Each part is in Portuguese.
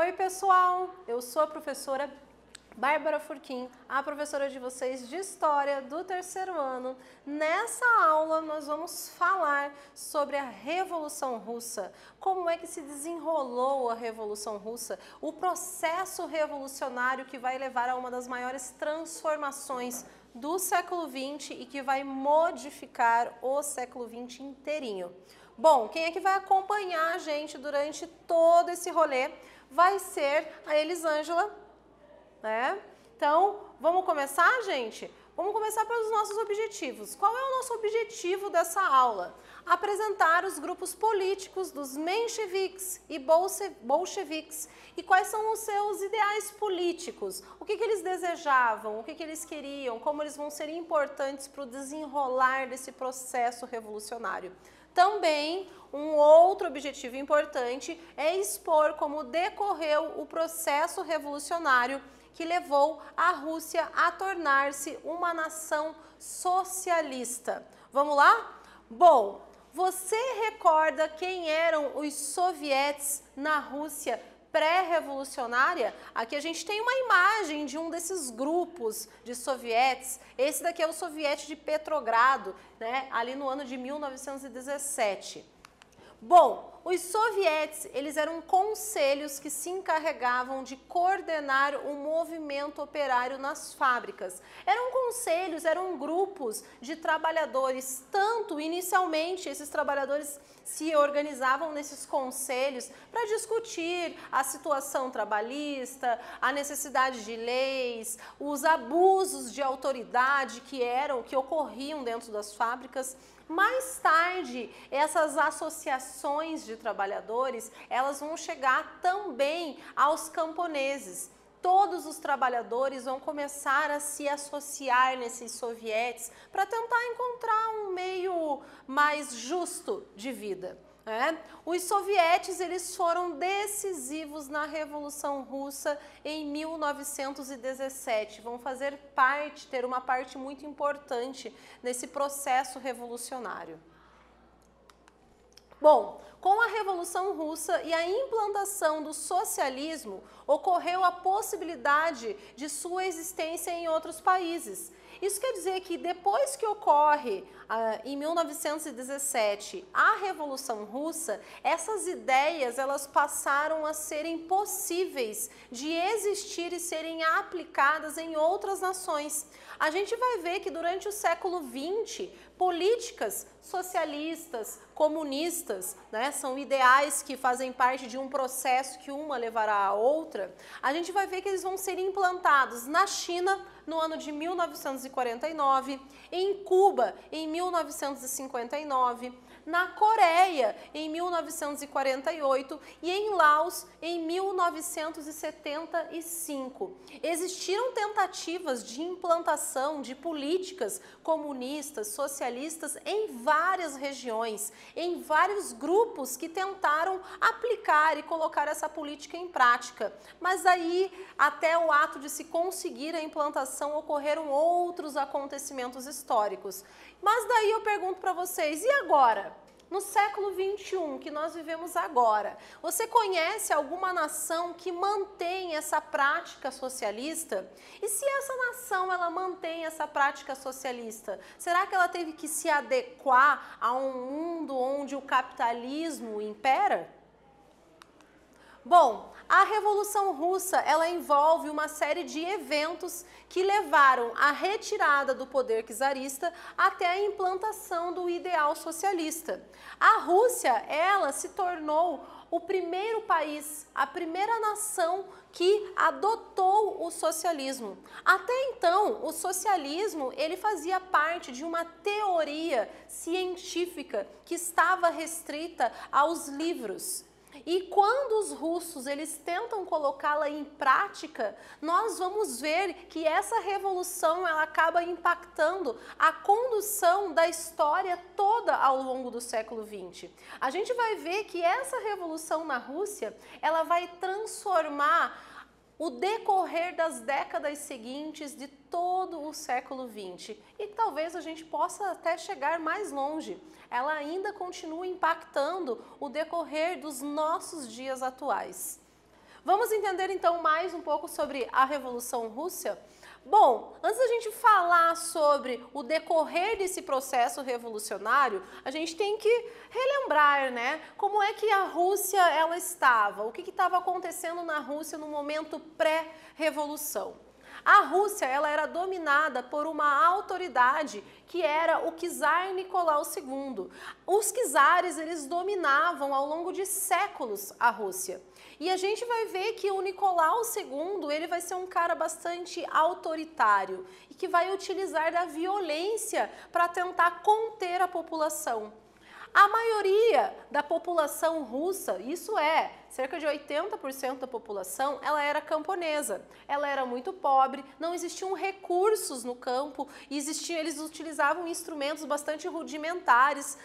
Oi pessoal, eu sou a professora Bárbara Furquim, a professora de vocês de História do terceiro ano. Nessa aula nós vamos falar sobre a Revolução Russa, como é que se desenrolou a Revolução Russa, o processo revolucionário que vai levar a uma das maiores transformações do século XX e que vai modificar o século XX inteirinho. Bom, quem é que vai acompanhar a gente durante todo esse rolê vai ser a Elisângela, né? Então, vamos começar, gente? Vamos começar pelos nossos objetivos. Qual é o nosso objetivo dessa aula? Apresentar os grupos políticos dos mencheviques e bolcheviques e quais são os seus ideais políticos, o que eles desejavam, o que eles queriam, como eles vão ser importantes para o desenrolar desse processo revolucionário. Também, um outro objetivo importante é expor como decorreu o processo revolucionário que levou a Rússia a tornar-se uma nação socialista. Vamos lá? Bom, você recorda quem eram os sovietes na Rússia pré-revolucionária? Aqui a gente tem uma imagem de um desses grupos de sovietes. Esse daqui é o soviete de Petrogrado, né? Ali no ano de 1917. Bom, os sovietes, eles eram conselhos que se encarregavam de coordenar o movimento operário nas fábricas. Eram conselhos, eram grupos de trabalhadores, tanto inicialmente esses trabalhadores se organizavam nesses conselhos para discutir a situação trabalhista, a necessidade de leis, os abusos de autoridade que ocorriam dentro das fábricas. Mais tarde, essas associações de trabalhadores, elas vão chegar também aos camponeses. Todos os trabalhadores vão começar a se associar nesses sovietes para tentar encontrar um meio mais justo de vida. Os sovietes, eles foram decisivos na Revolução Russa em 1917, vão ter uma parte muito importante nesse processo revolucionário. Bom, com a Revolução Russa e a implantação do socialismo, ocorreu a possibilidade de sua existência em outros países. Isso quer dizer que depois que ocorre, em 1917, a Revolução Russa, essas ideias elas passaram a serem possíveis de existir e serem aplicadas em outras nações. A gente vai ver que durante o século XX, políticas socialistas, comunistas, né, são ideais que fazem parte de um processo que uma levará à outra. A gente vai ver que eles vão ser implantados na China no ano de 1949, em Cuba em 1959, na Coreia em 1948 e em Laos em 1975. Existiram tentativas de implantação de políticas comunistas, socialistas em várias regiões, em vários grupos que tentaram aplicar e colocar essa política em prática. Mas aí, até o ato de se conseguir a implantação, ocorreram outros acontecimentos históricos. Mas daí eu pergunto para vocês, e agora? No século XXI, que nós vivemos agora, você conhece alguma nação que mantém essa prática socialista? E se essa nação ela mantém essa prática socialista, será que ela teve que se adequar a um mundo onde o capitalismo impera? Bom, a Revolução Russa ela envolve uma série de eventos que levaram à retirada do poder czarista até a implantação do ideal socialista. A Rússia ela se tornou o primeiro país, a primeira nação que adotou o socialismo. Até então, o socialismo ele fazia parte de uma teoria científica que estava restrita aos livros. E quando os russos eles tentam colocá-la em prática, nós vamos ver que essa revolução ela acaba impactando a condução da história toda ao longo do século XX. A gente vai ver que essa revolução na Rússia, ela vai transformar o decorrer das décadas seguintes de todo o século XX. E talvez a gente possa até chegar mais longe. Ela ainda continua impactando o decorrer dos nossos dias atuais. Vamos entender então mais um pouco sobre a Revolução Russa? Bom, antes da gente falar sobre o decorrer desse processo revolucionário, a gente tem que relembrar, né, como é que a Rússia ela estava, o que estava acontecendo na Rússia no momento pré-revolução. A Rússia ela era dominada por uma autoridade que era o czar Nicolau II. Os czares eles dominavam ao longo de séculos a Rússia. E a gente vai ver que o Nicolau II ele vai ser um cara bastante autoritário e que vai utilizar da violência para tentar conter a população. A maioria da população russa, isso é, cerca de 80% da população, ela era camponesa. Ela era muito pobre, não existiam recursos no campo, eles utilizavam instrumentos bastante rudimentares,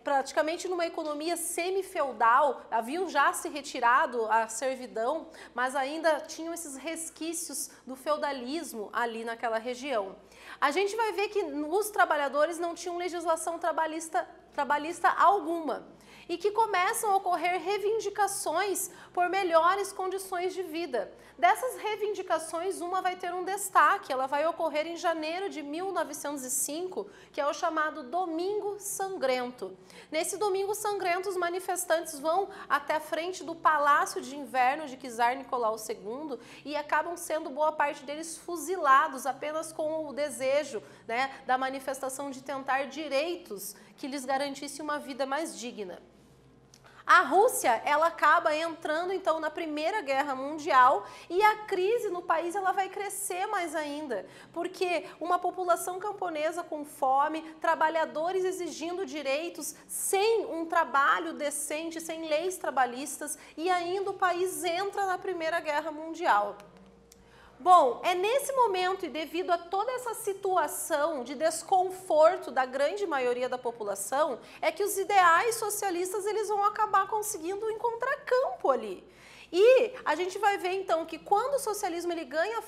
praticamente numa economia semi-feudal, haviam já se retirado a servidão, mas ainda tinham esses resquícios do feudalismo ali naquela região. A gente vai ver que os trabalhadores não tinham legislação trabalhista alguma e que começam a ocorrer reivindicações por melhores condições de vida. Dessas reivindicações, uma vai ter um destaque, ela vai ocorrer em janeiro de 1905, que é o chamado Domingo Sangrento. Nesse Domingo Sangrento, os manifestantes vão até a frente do Palácio de Inverno de czar Nicolau II e acabam sendo boa parte deles fuzilados apenas com o desejo, né, da manifestação de tentar direitos que lhes garantisse uma vida mais digna. A Rússia, ela acaba entrando então na Primeira Guerra Mundial e a crise no país ela vai crescer mais ainda, porque uma população camponesa com fome, trabalhadores exigindo direitos, sem um trabalho decente, sem leis trabalhistas e ainda o país entra na Primeira Guerra Mundial. Bom, é nesse momento e devido a toda essa situação de desconforto da grande maioria da população, é que os ideais socialistas eles vão acabar conseguindo encontrar campo ali. E a gente vai ver então que quando o socialismo ele ganha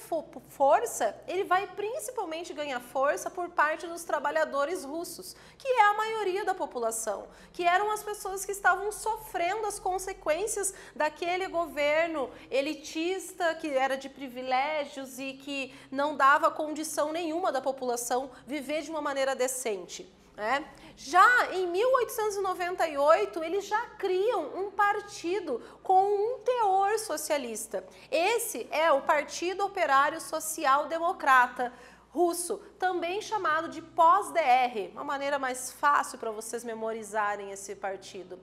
força, ele vai principalmente ganhar força por parte dos trabalhadores russos, que é a maioria da população, que eram as pessoas que estavam sofrendo as consequências daquele governo elitista, que era de privilégios e que não dava condição nenhuma da população viver de uma maneira decente. Já em 1898, eles já criam um partido com um teor socialista. Esse é o Partido Operário Social Democrata Russo, também chamado de POS-DR, uma maneira mais fácil para vocês memorizarem esse partido.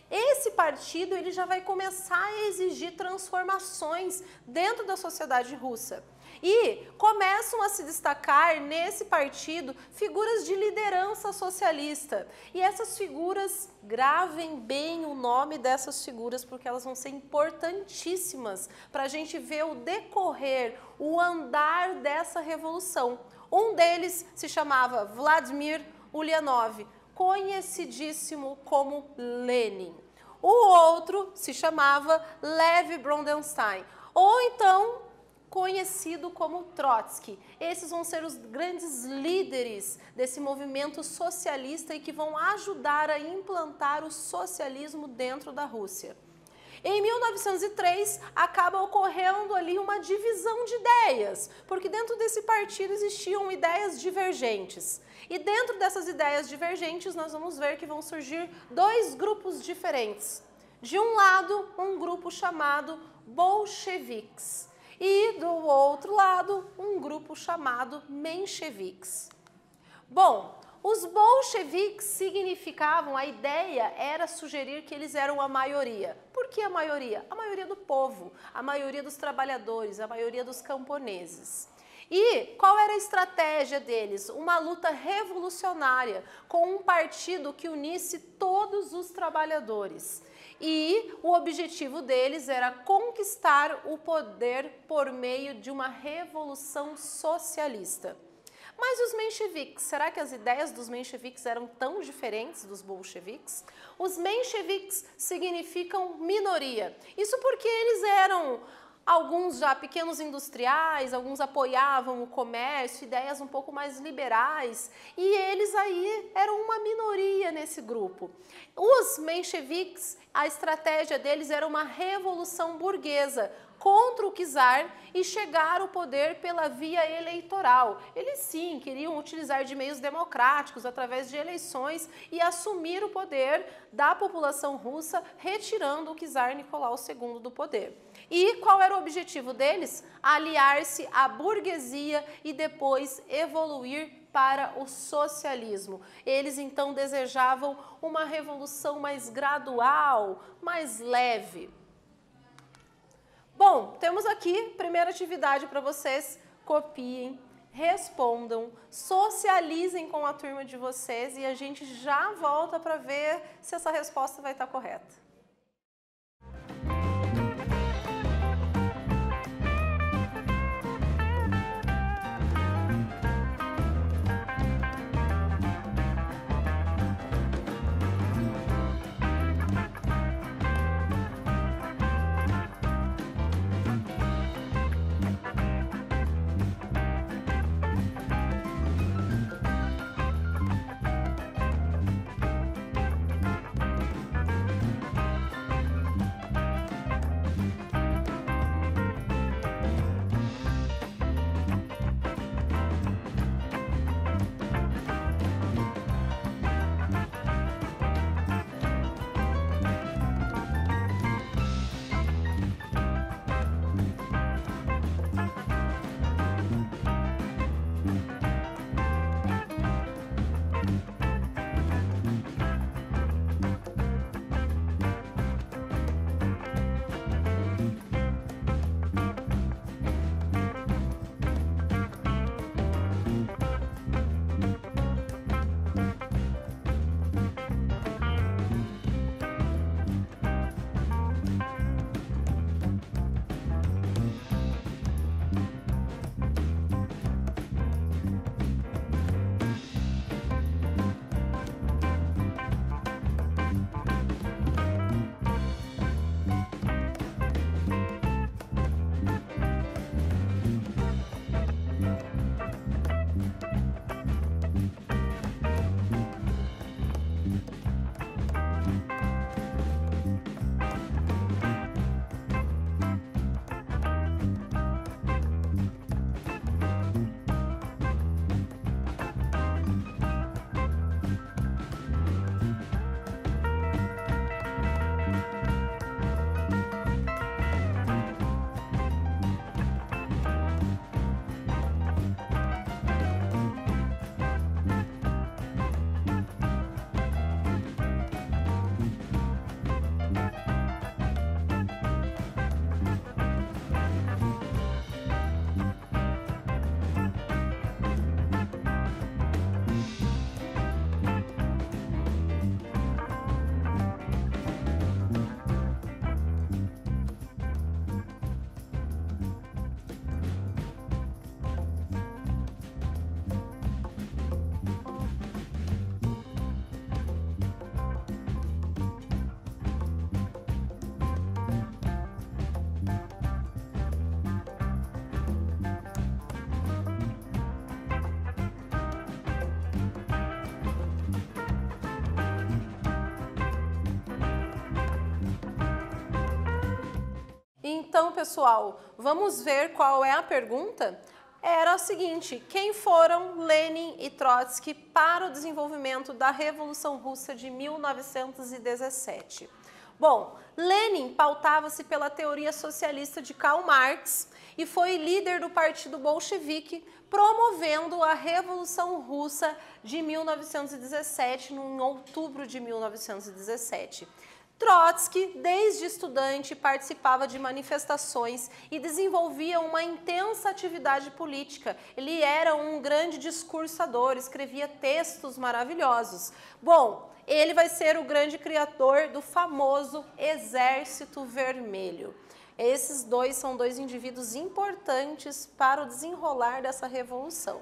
Esse partido ele já vai começar a exigir transformações dentro da sociedade russa. E começam a se destacar nesse partido figuras de liderança socialista. E essas figuras, gravem bem o nome dessas figuras, porque elas vão ser importantíssimas para a gente ver o decorrer, o andar dessa revolução. Um deles se chamava Vladimir Ulyanov, conhecidíssimo como Lenin. O outro se chamava Lev Brondenstein, ou então conhecido como Trotsky. Esses vão ser os grandes líderes desse movimento socialista e que vão ajudar a implantar o socialismo dentro da Rússia. Em 1903, acaba ocorrendo ali uma divisão de ideias, porque dentro desse partido existiam ideias divergentes. E dentro dessas ideias divergentes, nós vamos ver que vão surgir dois grupos diferentes. De um lado, um grupo chamado bolcheviques. E do outro lado, um grupo chamado mencheviques. Bom, os bolcheviques significavam, a ideia era sugerir que eles eram a maioria. Por que a maioria? A maioria do povo, a maioria dos trabalhadores, a maioria dos camponeses. E qual era a estratégia deles? Uma luta revolucionária com um partido que unisse todos os trabalhadores. E o objetivo deles era conquistar o poder por meio de uma revolução socialista. Mas os mencheviques, será que as ideias dos mencheviques eram tão diferentes dos bolcheviques? Os mencheviques significam minoria. Isso porque eles eram alguns já pequenos industriais, alguns apoiavam o comércio, ideias um pouco mais liberais, e eles aí eram uma minoria nesse grupo. Os mencheviques, a estratégia deles era uma revolução burguesa contra o czar e chegar ao poder pela via eleitoral. Eles sim queriam utilizar de meios democráticos através de eleições e assumir o poder da população russa, retirando o czar Nicolau II do poder. E qual era o objetivo deles? Aliar-se à burguesia e depois evoluir para o socialismo. Eles então desejavam uma revolução mais gradual, mais leve. Bom, temos aqui primeira atividade para vocês. Copiem, respondam, socializem com a turma de vocês e a gente já volta para ver se essa resposta vai estar correta. Então, pessoal, vamos ver qual é a pergunta? Era o seguinte: quem foram Lenin e Trotsky para o desenvolvimento da Revolução Russa de 1917? Bom, Lenin pautava-se pela teoria socialista de Karl Marx e foi líder do Partido Bolchevique, promovendo a Revolução Russa de 1917, em outubro de 1917. Trotsky, desde estudante, participava de manifestações e desenvolvia uma intensa atividade política. Ele era um grande discursador, escrevia textos maravilhosos. Bom, ele vai ser o grande criador do famoso Exército Vermelho. Esses dois são dois indivíduos importantes para o desenrolar dessa revolução.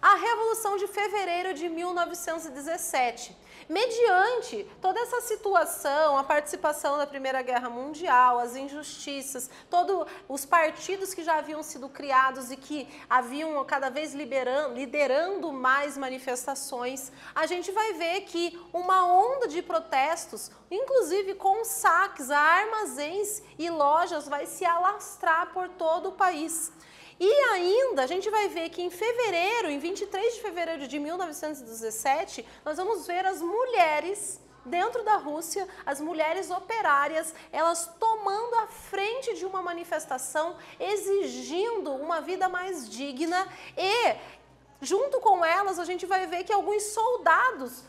A Revolução de Fevereiro de 1917. Mediante toda essa situação, a participação da Primeira Guerra Mundial, as injustiças, todos os partidos que já haviam sido criados e que haviam cada vez liderando mais manifestações, a gente vai ver que uma onda de protestos, inclusive com saques a armazéns e lojas, vai se alastrar por todo o país. E ainda a gente vai ver que em fevereiro, em 23 de fevereiro de 1917, nós vamos ver as mulheres dentro da Rússia, as mulheres operárias, elas tomando a frente de uma manifestação, exigindo uma vida mais digna e junto com elas, a gente vai ver que alguns soldados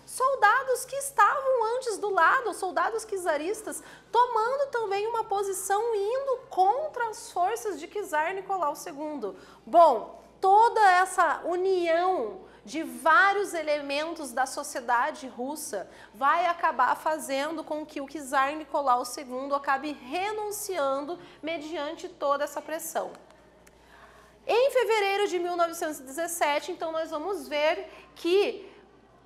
que estavam antes do lado, soldados czaristas, tomando também uma posição indo contra as forças de czar Nicolau II. Bom, toda essa união de vários elementos da sociedade russa vai acabar fazendo com que o czar Nicolau II acabe renunciando mediante toda essa pressão. Em fevereiro de 1917, então, nós vamos ver que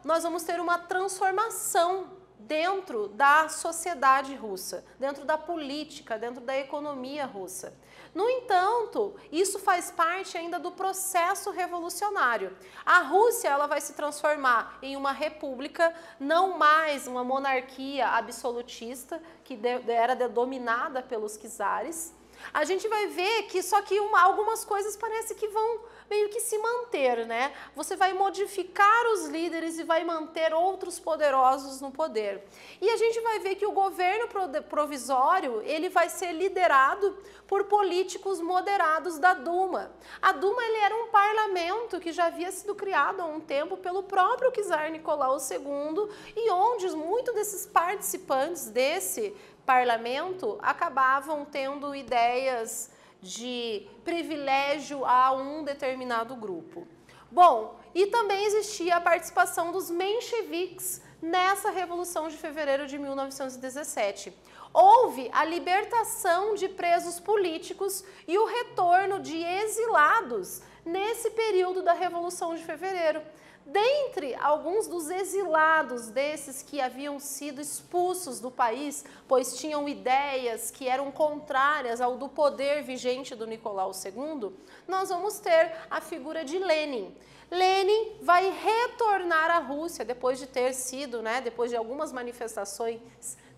nós vamos ter uma transformação dentro da sociedade russa, dentro da política, dentro da economia russa. No entanto, isso faz parte ainda do processo revolucionário. A Rússia, ela vai se transformar em uma república, não mais uma monarquia absolutista, que era dominada pelos czares. A gente vai ver que só que algumas coisas parece que vão meio que se manter, né? Você vai modificar os líderes e vai manter outros poderosos no poder. E a gente vai ver que o governo provisório, ele vai ser liderado por políticos moderados da Duma. A Duma, ele era um parlamento que já havia sido criado há um tempo pelo próprio czar Nicolau II e onde muitos desses participantes desse parlamento acabavam tendo ideias de privilégio a um determinado grupo. Bom, e também existia a participação dos mencheviques nessa Revolução de Fevereiro de 1917. Houve a libertação de presos políticos e o retorno de exilados nesse período da Revolução de Fevereiro. Dentre alguns dos exilados desses que haviam sido expulsos do país, pois tinham ideias que eram contrárias ao do poder vigente do Nicolau II, nós vamos ter a figura de Lenin. Lenin vai retornar à Rússia depois de ter sido, depois de algumas manifestações,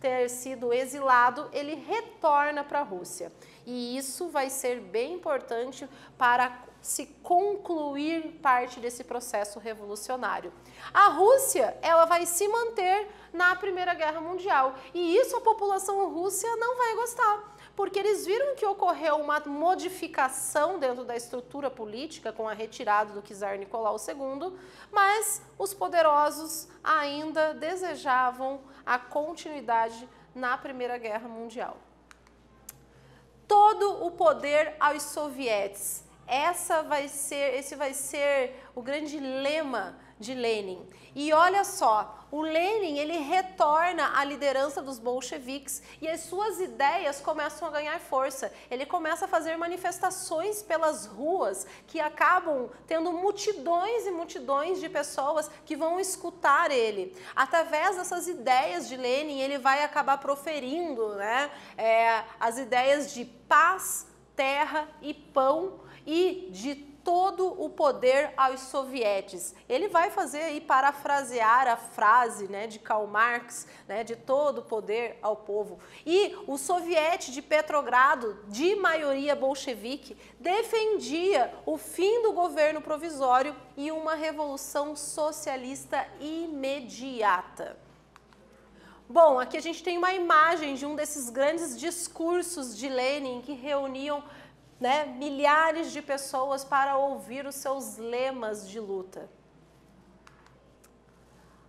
ter sido exilado, ele retorna para a Rússia. E isso vai ser bem importante para se concluir parte desse processo revolucionário. A Rússia, ela vai se manter na Primeira Guerra Mundial e isso a população russa não vai gostar, porque eles viram que ocorreu uma modificação dentro da estrutura política com a retirada do czar Nicolau II, mas os poderosos ainda desejavam a continuidade na Primeira Guerra Mundial. Todo o poder aos sovietes. Esse vai ser o grande lema de Lenin. E olha só, o Lenin, ele retorna à liderança dos bolcheviques e as suas ideias começam a ganhar força. Ele começa a fazer manifestações pelas ruas que acabam tendo multidões e multidões de pessoas que vão escutar ele. Através dessas ideias de Lenin, ele vai acabar proferindo, as ideias de paz, terra e pão, e de todo o poder aos sovietes. Ele vai fazer aí, parafrasear a frase de Karl Marx, de todo o poder ao povo. E o soviete de Petrogrado, de maioria bolchevique, defendia o fim do governo provisório e uma revolução socialista imediata. Bom, aqui a gente tem uma imagem de um desses grandes discursos de Lenin que reuniam milhares de pessoas para ouvir os seus lemas de luta.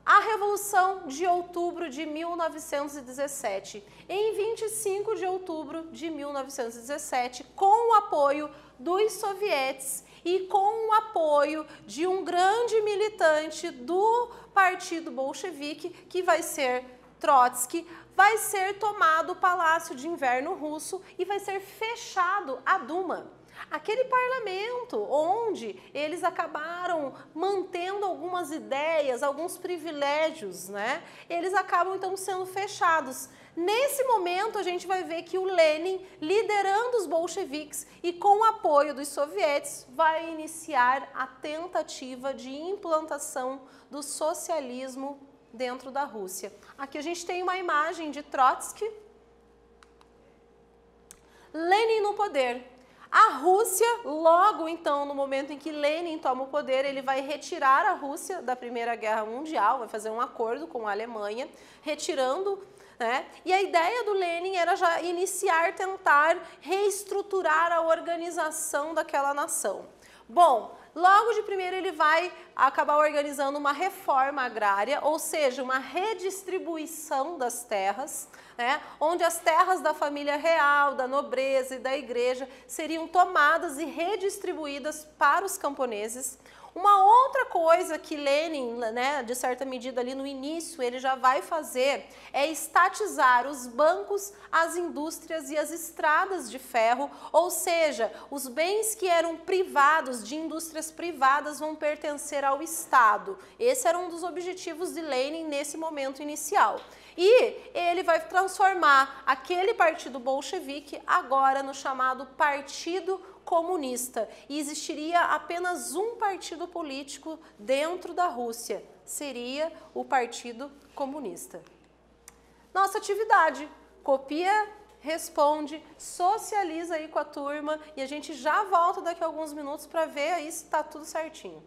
A Revolução de Outubro de 1917. Em 25 de outubro de 1917, com o apoio dos sovietes e com o apoio de um grande militante do Partido Bolchevique, que vai ser Trotsky, vai ser tomado o Palácio de Inverno russo e vai ser fechado a Duma. Aquele parlamento onde eles acabaram mantendo algumas ideias, alguns privilégios, né? Eles acabam então sendo fechados. Nesse momento a gente vai ver que o Lenin, liderando os bolcheviques e com o apoio dos sovietes, vai iniciar a tentativa de implantação do socialismo dentro da Rússia. Aqui a gente tem uma imagem de Trotsky, Lenin no poder. A Rússia, logo então, no momento em que Lenin toma o poder, ele vai retirar a Rússia da Primeira Guerra Mundial, vai fazer um acordo com a Alemanha, retirando, né? E a ideia do Lenin era já iniciar, tentar reestruturar a organização daquela nação. Bom, logo de primeiro ele vai acabar organizando uma reforma agrária, ou seja, uma redistribuição das terras, né, onde as terras da família real, da nobreza e da igreja seriam tomadas e redistribuídas para os camponeses. Uma outra coisa que Lenin, né, de certa medida ali no início, ele já vai fazer é estatizar os bancos, as indústrias e as estradas de ferro, ou seja, os bens que eram privados, de indústrias privadas, vão pertencer ao Estado. Esse era um dos objetivos de Lenin nesse momento inicial. E ele vai transformar aquele partido bolchevique agora no chamado Partido Comunista. E existiria apenas um partido político dentro da Rússia, seria o Partido Comunista. Nossa atividade: copia, responde, socializa aí com a turma e a gente já volta daqui a alguns minutos para ver aí se está tudo certinho.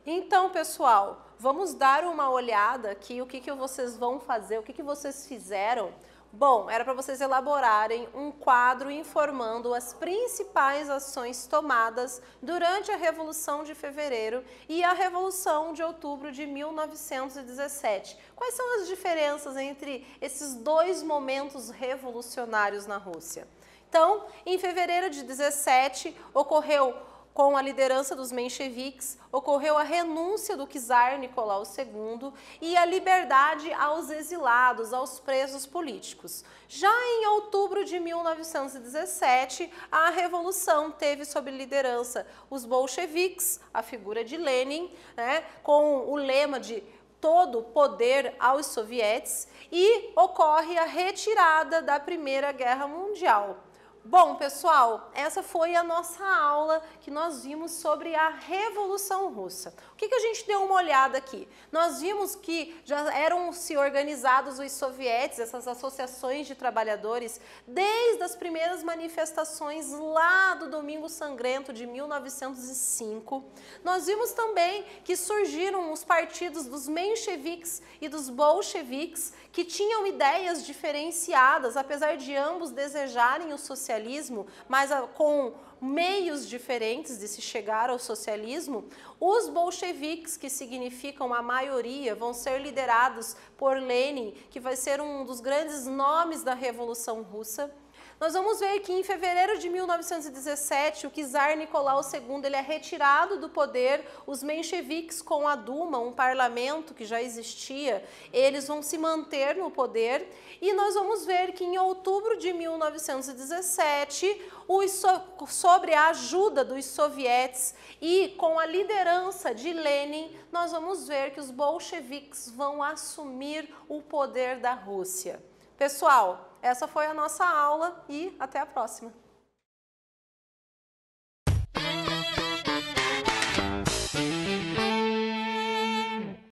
Então, pessoal, vamos dar uma olhada aqui, o que vocês vão fazer, o que vocês fizeram. Bom, era para vocês elaborarem um quadro informando as principais ações tomadas durante a Revolução de Fevereiro e a Revolução de Outubro de 1917. Quais são as diferenças entre esses dois momentos revolucionários na Rússia? Então, em fevereiro de 17, ocorreu, com a liderança dos mencheviques, ocorreu a renúncia do czar Nicolau II e a liberdade aos exilados, aos presos políticos. Já em outubro de 1917, a revolução teve sob liderança os bolcheviques, a figura de Lenin, né, com o lema de todo poder aos sovietes, e ocorre a retirada da Primeira Guerra Mundial. Bom, pessoal, essa foi a nossa aula que nós vimos sobre a Revolução Russa. O que a gente deu uma olhada aqui? Nós vimos que já eram se organizados os sovietes, essas associações de trabalhadores, desde as primeiras manifestações lá do Domingo Sangrento de 1905. Nós vimos também que surgiram os partidos dos mencheviques e dos bolcheviques, que tinham ideias diferenciadas, apesar de ambos desejarem o socialismo, mas com meios diferentes de se chegar ao socialismo. Os bolcheviques, que significam a maioria, vão ser liderados por Lenin, que vai ser um dos grandes nomes da Revolução Russa. Nós vamos ver que em fevereiro de 1917, o czar Nicolau II ele é retirado do poder, os mencheviques com a Duma, um parlamento que já existia, eles vão se manter no poder, e nós vamos ver que em outubro de 1917, sobre a ajuda dos sovietes e com a liderança de Lenin, nós vamos ver que os bolcheviques vão assumir o poder da Rússia. Pessoal, essa foi a nossa aula e até a próxima!